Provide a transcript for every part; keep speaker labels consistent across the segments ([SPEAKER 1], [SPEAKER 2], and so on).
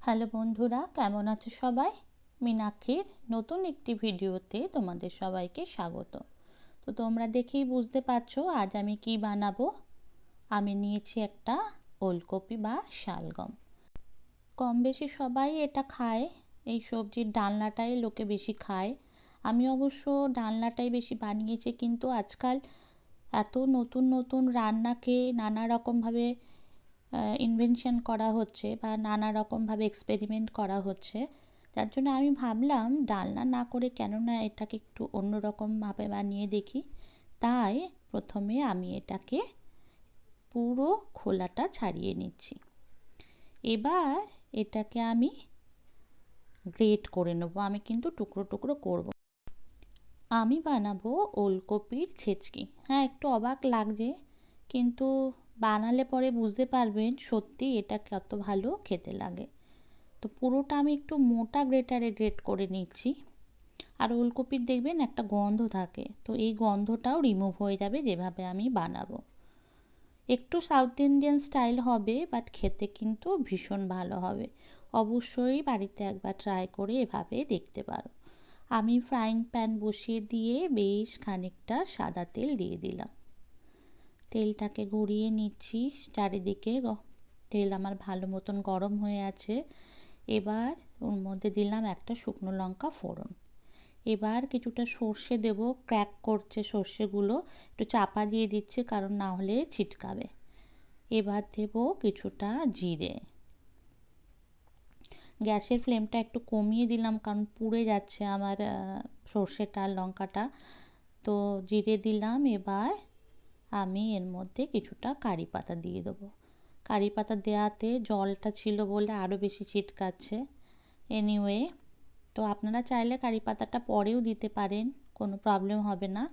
[SPEAKER 1] Hello বন্ধুরা, কেমন আছো সবাই? মীনাক্ষীর নতুন একটি ভিডিওতে তোমাদের সবাইকে স্বাগত। তো তোমরা দেখেই বুঝতে পারছো আজ আমি কি বানাবো। আমি নিয়েছি একটা ওলকপি বা শালগম। কম বেশি সবাই এটা খায়। এই সবজির ডালনাটাই লোকে বেশি খায়। আমি অবশ্য ডালনাটাই বেশি বানিয়েছি, কিন্তু আজকাল এত নতুন নতুন রান্নাকে নানা রকমভাবে ইনভেনশন করা হচ্ছে বা নানা রকমভাবে এক্সপেরিমেন্ট করা হচ্ছে, যার জন্য আমি ভাবলাম ডালনা না করে কেন না এটাকে একটু অন্যরকমভাবে বানিয়ে দেখি। তাই প্রথমে আমি এটাকে পুরো খোলাটা ছাড়িয়ে নিচ্ছি। এবার এটাকে আমি গ্রেট করে নেব। আমি কিন্তু টুকরো টুকরো করব। আমি বানাবো ওলকপির ছেচকি। হ্যাঁ, একটু অবাক লাগছে, কিন্তু বানালে পরে বুঝতে পারবেন সত্যি এটা কত ভালো খেতে লাগে। তো পুরোটা আমি একটু মোটা গ্রেটারে গ্রেট করে নিচ্ছি। আর ওলকপির দেখবেন একটা গন্ধ থাকে, তো এই গন্ধটাও রিমুভ হয়ে যাবে যেভাবে আমি বানাবো। একটু সাউথ ইন্ডিয়ান স্টাইল হবে, বাট খেতে কিন্তু ভীষণ ভালো হবে। অবশ্যই বাড়িতে একবার ট্রাই করে এভাবে দেখতে পারো। আমি ফ্রাইং প্যান বসিয়ে দিয়ে বেশ খানিকটা সাদা তেল দিয়ে দিলাম। তেলটাকে ঘুরিয়ে নিচ্ছি চারিদিকে। তেল আমার ভালো মতন গরম হয়ে আছে। এবার ওর মধ্যে দিলাম একটা শুকনো লঙ্কা ফোড়ন। এবার কিছুটা সর্ষে দেব। ক্র্যাক করছে সর্ষেগুলো, একটু চাপা দিয়ে দিচ্ছে কারণ না হলে ছিটকাবে। এবার দেব কিছুটা জিরে। গ্যাসের ফ্লেমটা একটু কমিয়ে দিলাম কারণ পুড়ে যাচ্ছে আমার সর্ষেটা আর লঙ্কাটা। তো জিরে দিলাম। এবার আমি এর মধ্যে কিছুটা কারি পাতা দিয়ে দেবো। কারি পাতা দেওয়াতে জলটা ছিল বলে আরও বেশি ছিটকাচ্ছে। এনিওয়ে, তো আপনারা চাইলে কারি পাতাটা পরেও দিতে পারেন, কোনো প্রবলেম হবে না।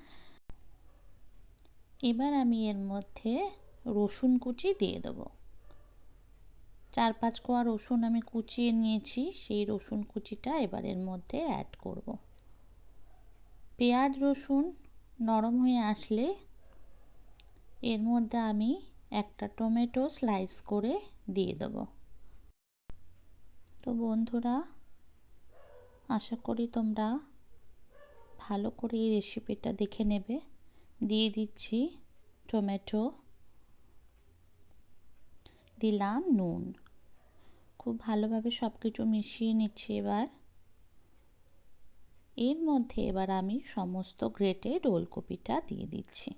[SPEAKER 1] এবার আমি এর মধ্যে রসুন কুচি দিয়ে দেবো। 4-5 কোয়া রসুন আমি কুচিয়ে নিয়েছি, সেই রসুন কুচিটা এবার এর মধ্যে অ্যাড করব। পেঁয়াজ রসুন নরম হয়ে আসলে এর মধ্যে আমি একটা টমেটো স্লাইস করে দিয়ে দেবো। তো বন্ধুরা, আশা করি তোমরা ভালো করে এই রেসিপিটা দেখে নেবে। দিয়ে দিচ্ছি টমেটো, দিলাম নুন। খুব ভালোভাবে সব কিছু মিশিয়ে নিচ্ছি। এর মধ্যে এবার আমি সমস্ত গ্রেটেড ওলকপিটা দিয়ে দিচ্ছি।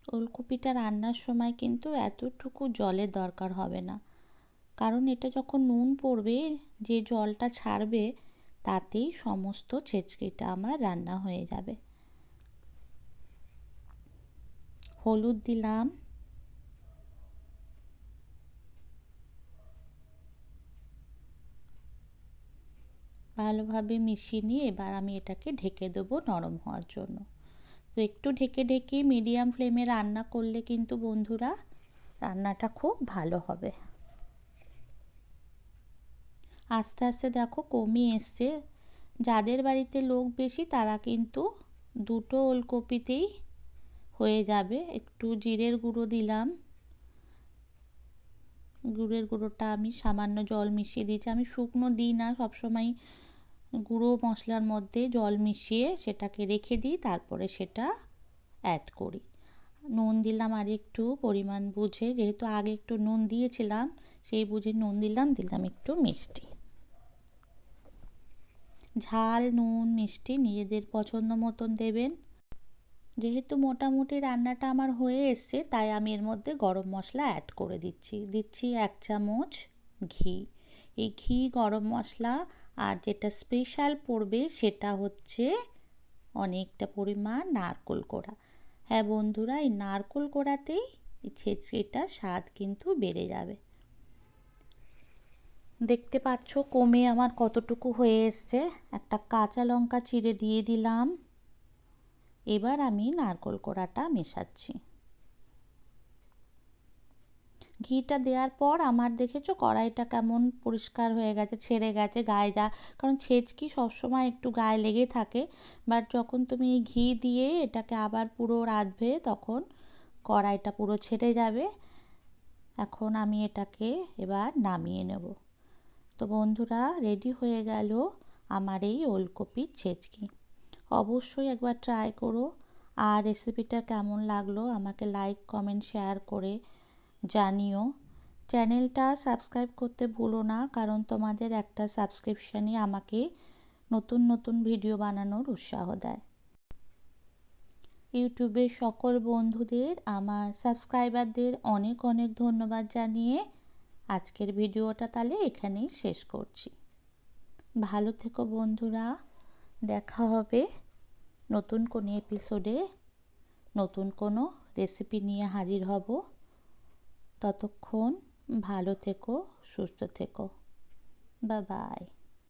[SPEAKER 1] ওলকপিটা রান্নার সময় কিন্তু এতটুকু জলের দরকার হবে না, কারণ এটা যখন নুন পড়বে, যে জলটা ছাড়বে তাতেই সমস্ত ছেচকিটা আমার রান্না হয়ে যাবে। হলুদ দিলাম। ভালোভাবে মিশিয়ে নিয়ে এবার আমি এটাকে ঢেকে দেবো নরম হওয়ার জন্য। তো একটু ঢেকে ঢেকে মিডিয়াম ফ্লেমে রান্না করলে কিন্তু বন্ধুরা রান্নাটা খুব ভালো হবে। আস্তে আস্তে দেখো কমে এসছে। যাদের বাড়িতে লোক বেশি তারা কিন্তু দুটো ওলকপিতেই হয়ে যাবে। একটু জিরের গুঁড়ো দিলাম। গুড়ের গুঁড়োটা আমি সামান্য জল মিশিয়ে দিয়েছি। আমি শুকনো দিই না, সবসময় গুঁড়ো মশলার মধ্যে জল মিশিয়ে সেটাকে রেখে দিই, তারপরে সেটা অ্যাড করি। নুন দিলাম আর একটু পরিমাণ বুঝে, যেহেতু আগে একটু নুন দিয়েছিলাম সেই বুঝে নুন দিলাম। দিলাম একটু মিষ্টি। ঝাল নুন মিষ্টি নিজেদের পছন্দ মতন দেবেন। যেহেতু মোটামুটি রান্নাটা আমার হয়ে এসছে, তাই আমি এর মধ্যে গরম মশলা অ্যাড করে দিচ্ছি 1 চামচ ঘি। এই ঘি, গরম মশলা আর যেটা স্পেশাল পড়বে সেটা হচ্ছে অনেকটা পরিমাণ নারকেল কোড়া। হ্যাঁ বন্ধুরা, এই নারকেল কোড়াতেই এই ছেচড়িটার স্বাদ কিন্তু বেড়ে যাবে। দেখতে পাচ্ছ কমে আমার কতটুকু হয়ে এসছে। একটা কাঁচা লঙ্কা চিড়ে দিয়ে দিলাম। এবার আমি নারকেল কোড়াটা মেশাচ্ছি। ঘিটা দেওয়ার পর আমার দেখেছো কড়াইটা কেমন পরিষ্কার হয়ে গেছে, ছেড়ে গেছে গায়ে যা, কারণ ছেচকি সবসময় একটু গায়ে লেগে থাকে। বাট যখন তুমি ঘি দিয়ে এটাকে আবার পুরো রাঁধবে তখন কড়াইটা পুরো ছেড়ে যাবে। এখন আমি এটাকে এবার নামিয়ে নেব। তো বন্ধুরা, রেডি হয়ে গেল আমার এই ওলকপির ছেচকি। অবশ্যই একবার ট্রাই করো, আর রেসিপিটা কেমন লাগলো আমাকে লাইক কমেন্ট শেয়ার করে জানিও। চ্যানেলটা সাবস্ক্রাইব করতে ভুলো না, কারণ তোমাদের একটা সাবস্ক্রিপশানই আমাকে নতুন নতুন ভিডিও বানানোর উৎসাহ দেয়। ইউটিউবের সকল বন্ধুদের, আমার সাবস্ক্রাইবারদের অনেক অনেক ধন্যবাদ জানিয়ে আজকের ভিডিওটা তাহলে এখানেই শেষ করছি। ভালো থেকো বন্ধুরা, দেখা হবে নতুন কোনো এপিসোডে, নতুন কোনো রেসিপি নিয়ে হাজির হব। ততক্ষণ ভালো থেকো, সুস্থ থেকো। Bye bye.